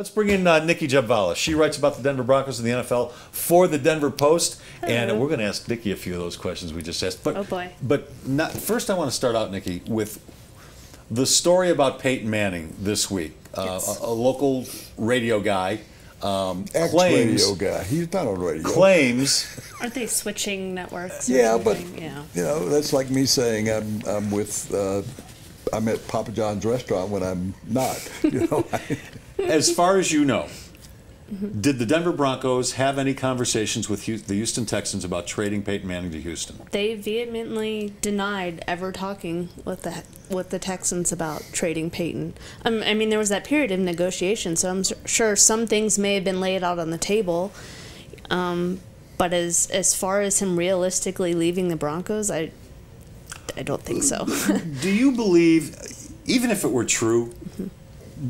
Let's bring in Nicki Jhabvala. She writes about the Denver Broncos and the NFL for the Denver Post, and we're going to ask Nicki a few of those questions we just asked. But, oh boy! But first, I want to start out, Nicki, with the story about Peyton Manning this week. Yes. A local radio guy ex-radio guy. He's not on radio. Claims. Aren't they switching networks? Yeah, but yeah. You know, that's like me saying I'm at Papa John's restaurant when I'm not. You know. As far as you know, did the Denver Broncos have any conversations with the Houston Texans about trading Peyton Manning to Houston? They vehemently denied ever talking with the Texans about trading Peyton. I mean, there was that period of negotiation, so I'm sure some things may have been laid out on the table. But as far as him realistically leaving the Broncos, I don't think so. Do you believe, even if it were true,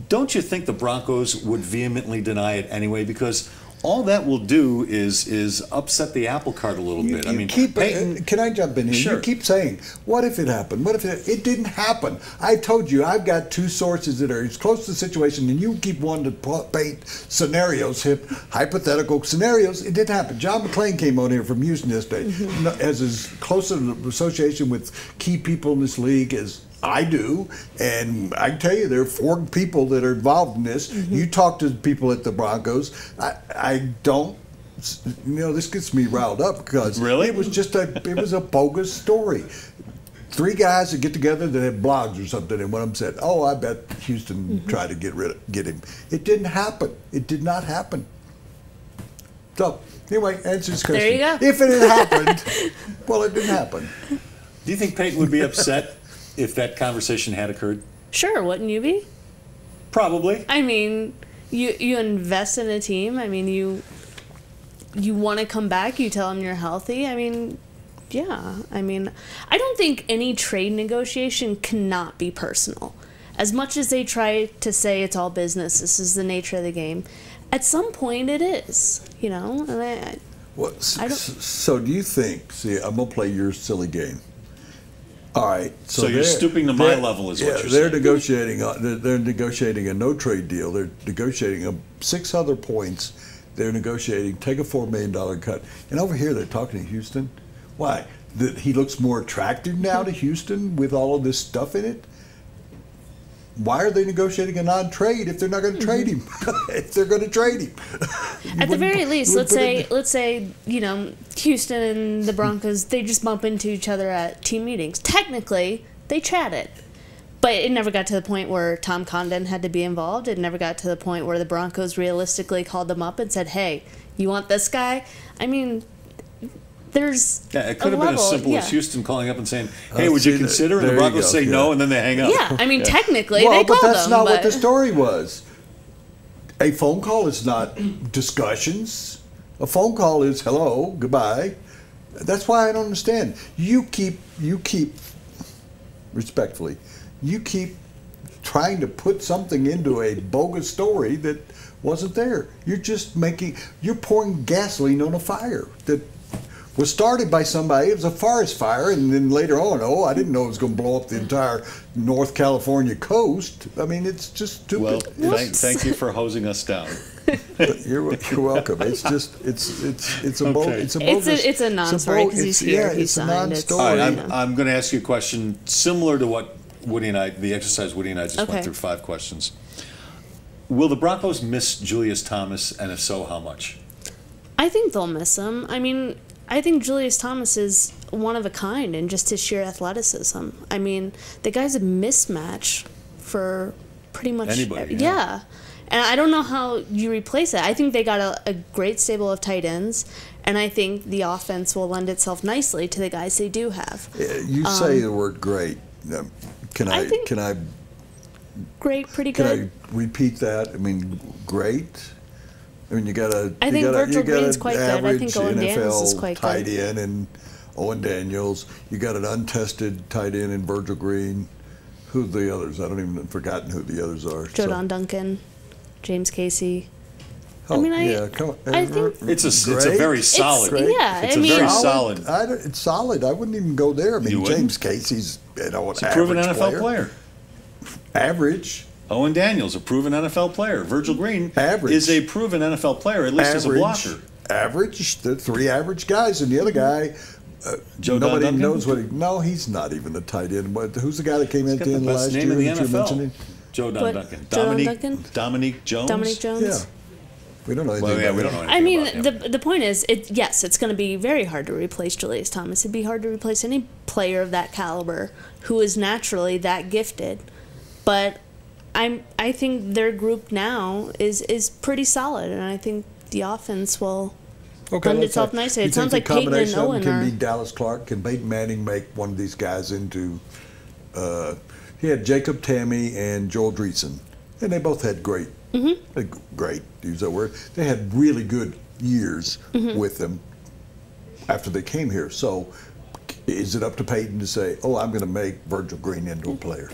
don't you think the Broncos would vehemently deny it anyway? Because all that will do is upset the apple cart a little bit. I mean, Peyton, can I jump in here? Sure. You keep saying, what if it happened? What if it didn't happen? I told you, I've got two sources that are as close to the situation, and you keep wanting to paint scenarios, hypothetical scenarios. It didn't happen. John McClain came on here from Houston yesterday, as close an association with key people in this league as I do, and I can tell you there are 4 people that are involved in this. You talk to the people at the Broncos. I don't, you know, this gets me riled up because really? it was just it was a bogus story. 3 guys that get together that have blogs or something, and one of them said, "Oh, I bet Houston tried to get him." It didn't happen. It did not happen. So anyway, answer this question. There you go. If it had happened, well, it didn't happen. Do you think Peyton would be upset if that conversation had occurred? Sure, wouldn't you be? Probably. I mean, you invest in a team. I mean, you want to come back. You tell them you're healthy. I mean, yeah. I mean, I don't think any trade negotiation cannot be personal. As much as they try to say it's all business, this is the nature of the game. At some point, it is. You know, and Well, I don't. so do you think? See, I'm gonna play your silly game. All right. So you're stooping to my level, is what you're they're saying. negotiating. They're negotiating a no trade deal. They're negotiating 6 other points. They're negotiating take a $4 million cut. And over here, they're talking to Houston. Why? That he looks more attractive now to Houston with all of this stuff in it. Why are they negotiating a non-trade if they're not going to trade him? If they're going to trade him, At the very least, let's say you know, Houston and the Broncos, they just bump into each other at team meetings. Technically, they chatted, but it never got to the point where Tom Condon had to be involved. It never got to the point where the Broncos realistically called them up and said, "Hey, you want this guy?" I mean, there's it could have been as simple as Houston calling up and saying, "Hey, would you consider?" And the Broncos say no, and then they hang up. Yeah, I mean, technically, well, they called them. But that's not what the story was. A phone call is not discussions. A phone call is hello, goodbye. That's why I don't understand. You keep respectfully, you keep trying to put something into a bogus story that wasn't there. You're pouring gasoline on a fire that was started by somebody. It was a forest fire, and then later on, oh, I didn't know it was going to blow up the entire North California coast. I mean, it's just stupid. Well, thank you for hosing us down. You're welcome. It's just it's a Okay. It's a non-story because he's here. He's signed. It's All right, I'm going to ask you a question similar to what the exercise Woody and I just went through. 5 questions. Will the Broncos miss Julius Thomas, and if so, how much? I think they'll miss him. I mean, I think Julius Thomas is one of a kind in just his sheer athleticism. I mean, the guy's a mismatch for pretty much anybody. Yeah. And I don't know how you replace it. I think they got a great stable of tight ends, and I think the offense will lend itself nicely to the guys they do have. You say the word great. Can I great, pretty good. Can I repeat that? I mean, great. I mean, I think Virgil Green's quite good. I think Owen Daniels is quite good. Tight end and Owen Daniels. You got an untested tight end in Virgil Green. Who's the others? I don't even forgotten who the others are. Jordan Duncan, James Casey. Oh, I mean, I think it's a very solid. It's very solid. It's solid. I wouldn't even go there. I mean, James Casey's a proven NFL player. Average. Owen Daniels, a proven NFL player. Virgil Green Average. is a proven NFL player, at least as a blocker. Average. The 3 average guys, and the other guy, nobody Duncan? knows what he. No, he's not even a tight end. But who's the guy that came in at the end of last year name in the that you're NFL. mentioning? Joe What? Duncan. Joe Duncan? Dominique Jones. Dominic Jones. Yeah. We don't know anything. Well, yeah, about we him. don't know anything I mean, about him. the point is, yes, it's going to be very hard to replace Julius Thomas. It'd be hard to replace any player of that caliber who is naturally that gifted. But I think their group now is pretty solid, and I think the offense will blend let's itself say- nicely. you It sounds think like the Peyton and combination of them Owen can are. be Dallas Clark. Can Peyton Manning make one of these guys into? He had Jacob Tamme and Joel Dreesen, and they both had great. Great, use that word. They had really good years with them after they came here. So, is it up to Peyton to say, "Oh, I'm going to make Virgil Green into a player"?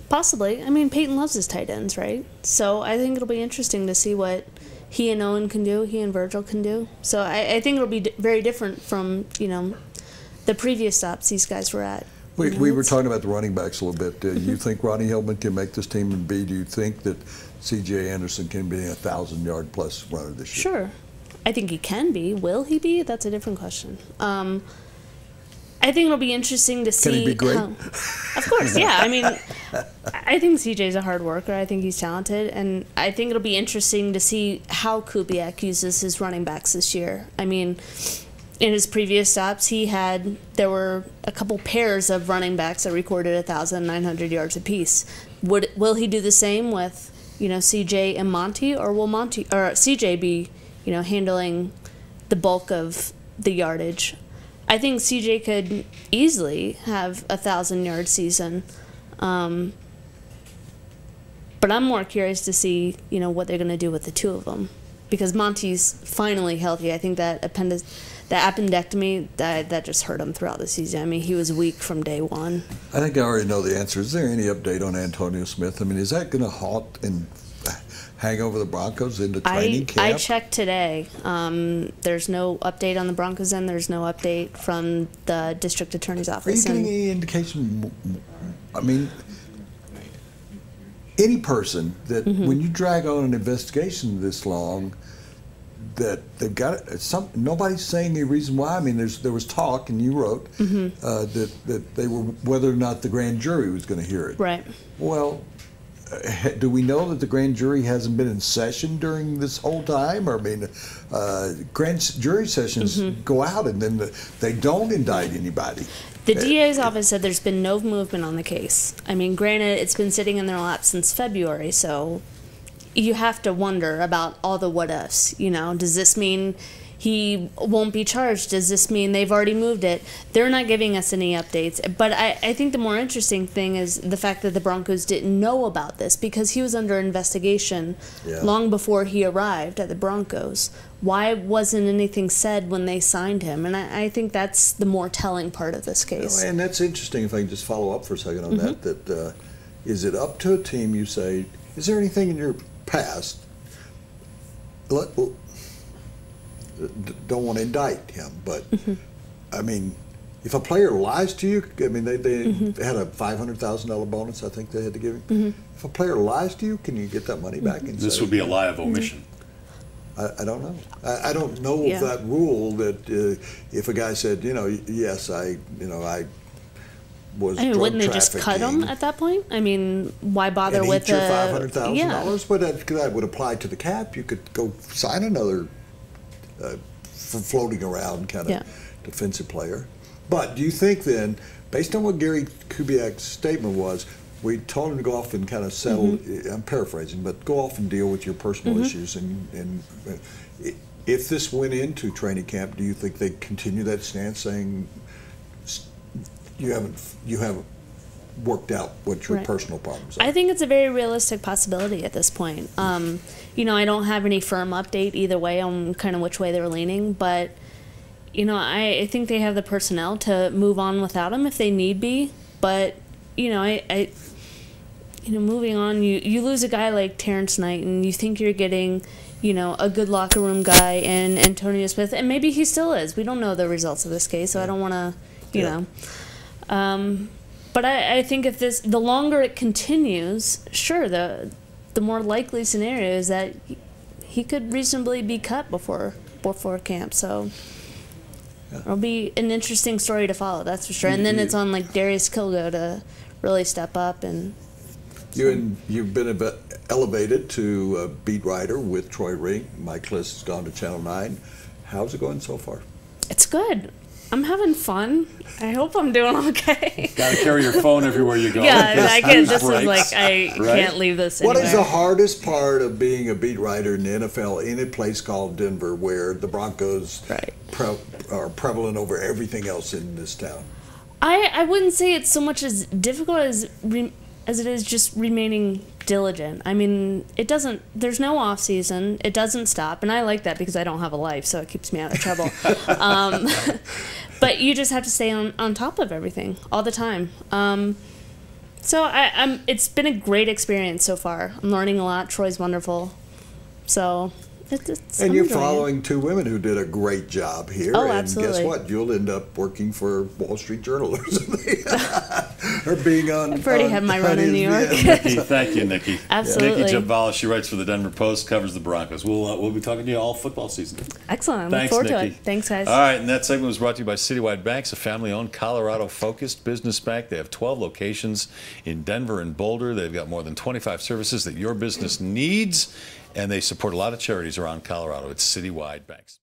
Possibly. I mean, Peyton loves his tight ends, right? So I think it'll be interesting to see what he and Owen can do, he and Virgil can do. So I think it'll be very different from, the previous stops these guys were at. We were talking about the running backs a little bit. Do you think Ronnie Hillman can make this team? And B, do you think that C.J. Anderson can be a 1,000-yard plus runner this year? Sure. I think he can be. Will he be? That's a different question. I think it'll be interesting to see. Can he be great? Of course, yeah. I mean, I think CJ's a hard worker. I think he's talented, and I think it'll be interesting to see how Kubiak uses his running backs this year. I mean, in his previous stops, there were a couple pairs of running backs that recorded 1,900 yards apiece. Will he do the same with CJ and Monty, or will CJ be handling the bulk of the yardage? I think CJ could easily have a 1,000-yard season, but I'm more curious to see what they're going to do with the two of them, because Monty's finally healthy. I think that appendectomy that just hurt him throughout the season. I mean, he was weak from day one. I think I already know the answer. Is there any update on Antonio Smith? I mean, is that going to halt and hang over the Broncos into training camp? I checked today. There's no update on the Broncos end. There's no update from the district attorney's Are you office. getting any indication? I mean, any person that when you drag on an investigation this long, that they've got nobody's saying the reason why. I mean, there was talk, and you wrote that they were whether or not the grand jury was going to hear it. Right. Well, do we know that the grand jury hasn't been in session during this whole time? Or, I mean, grand jury sessions go out and then they don't indict anybody. The DA's office said there's been no movement on the case. I mean, granted, it's been sitting in their lap since February, so you have to wonder about all the what-ifs. Does this mean he won't be charged? Does this mean they've already moved it? They're not giving us any updates. But I think the more interesting thing is the fact that the Broncos didn't know about this, because he was under investigation long before he arrived at the Broncos. Why wasn't anything said when they signed him? And I think that's the more telling part of this case. And that's interesting, if I can just follow up for a second on that is it up to a team, you say, is there anything in your past, don't want to indict him, but I mean, if a player lies to you, I mean, they had a $500,000 bonus, I think they had to give him. If a player lies to you, can you get that money back? And This would be a lie of omission. I don't know. I don't know of that rule that if a guy said, yes, I was drug wouldn't they just cut him at that point? I mean, why bother with your $500,000? But that would apply to the cap. You could go sign another floating around kind of defensive player. But do you think then, based on what Gary Kubiak's statement was, we told him to go off and kind of settle, I'm paraphrasing, but go off and deal with your personal issues. And if this went into training camp, do you think they'd continue that stance, saying you haven't worked out what your personal problems are? I think it's a very realistic possibility at this point. I don't have any firm update either way on kind of which way they were leaning, but I think they have the personnel to move on without him if they need be. But moving on, you lose a guy like Terrence Knight, and you think you're getting a good locker room guy in Antonio Smith, and maybe he still is. We don't know the results of this case, so I don't want to But I think if the longer it continues, sure, the more likely scenario is that he could reasonably be cut before camp. So it'll be an interesting story to follow, that's for sure. And then it's on like Darius Kilgo to really step up. And you've been elevated to a beat writer with Troy Rink. Mike Kliss has gone to Channel 9. How's it going so far? It's good. I'm having fun. I hope I'm doing okay. Got to carry your phone everywhere you go. Yeah, I can't. This breaks, is like I can't leave this. What anywhere. is the hardest part of being a beat writer in the NFL in a place called Denver, where the Broncos are prevalent over everything else in this town? I wouldn't say it's so much as difficult as it is just remaining diligent. I mean, there's no off season. It doesn't stop, and I like that because I don't have a life, so it keeps me out of trouble. But you just have to stay on top of everything all the time. So it's been a great experience so far. I'm learning a lot. Troy's wonderful. So and you're following two women who did a great job here. Oh, and absolutely. Guess what? You'll end up working for Wall Street Journal or something. Or being on. I've already had my run in New York. Nikki, thank you, Nikki. Absolutely. Nicki Jhabvala, she writes for the Denver Post, covers the Broncos. We'll be talking to you all football season. Excellent. I look Thanks, forward Nikki. to it. Thanks, guys. All right, and that segment was brought to you by Citywide Banks, a family-owned, Colorado-focused business bank. They have 12 locations in Denver and Boulder. They've got more than 25 services that your business needs, and they support a lot of charities around Colorado. It's Citywide Banks.